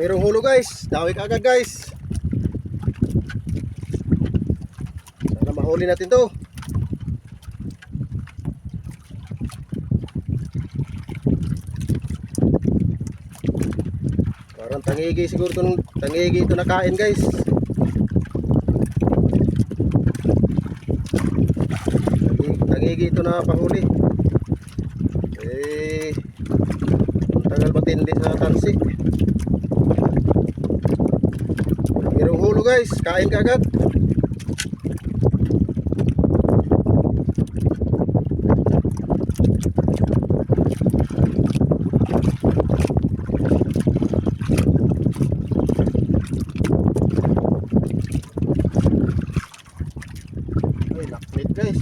Merong hulo guys. Dawi ka agad guys. Sana mahuli natin to. Parang tangigi siguro itong tangigi ito nakain guys. Tangigi ito na pahuli. Tagal matindi sa tansi. Merong hulo guys, kain ka agad. Ay, lakmit guys.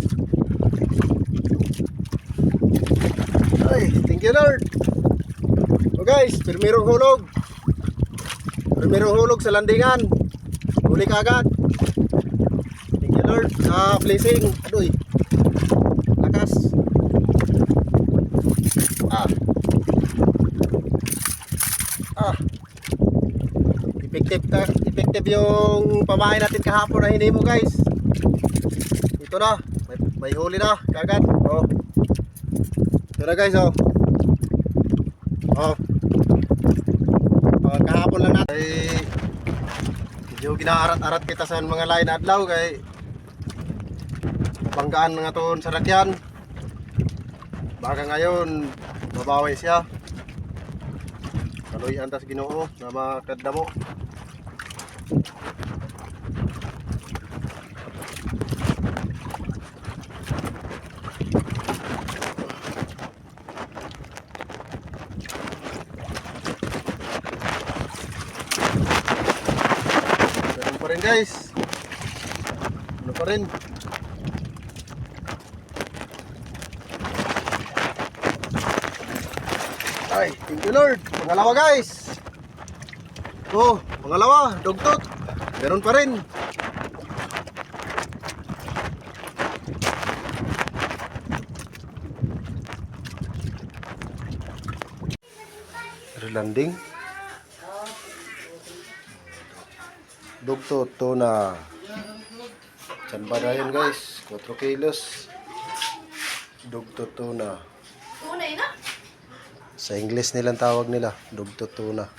Ay, thank you Lord. So guys, primerong hulog. Primerong hulog sa landingan. Huli ka agad. Thank you Lord sa blessing. Adoy. Lakas. Effective yung pamain natin kahapon na hinimo guys. Ito na. May huli na. Kagad. Oh. Ito na guys oh. Oh. Kahapon lang natin ay medyo ginaarat-arat kita sa mga lain adlaw kay banggaan nga ton sa rakyan. Baka ngayon babawi siya. Kaloy antas Ginoo na makadamo. Ganun pa rin guys. Ano pa rin? Ay, thank you Lord. Pangalawa guys. Oh, pangalawa, dugtot. Ganun pa rin. Relanding. Dugtot to na. Diyan ba na yun guys? 4 kilos. Dugtot to na. Tunay na? Sa English nilang tawag nila, dugtot tuna.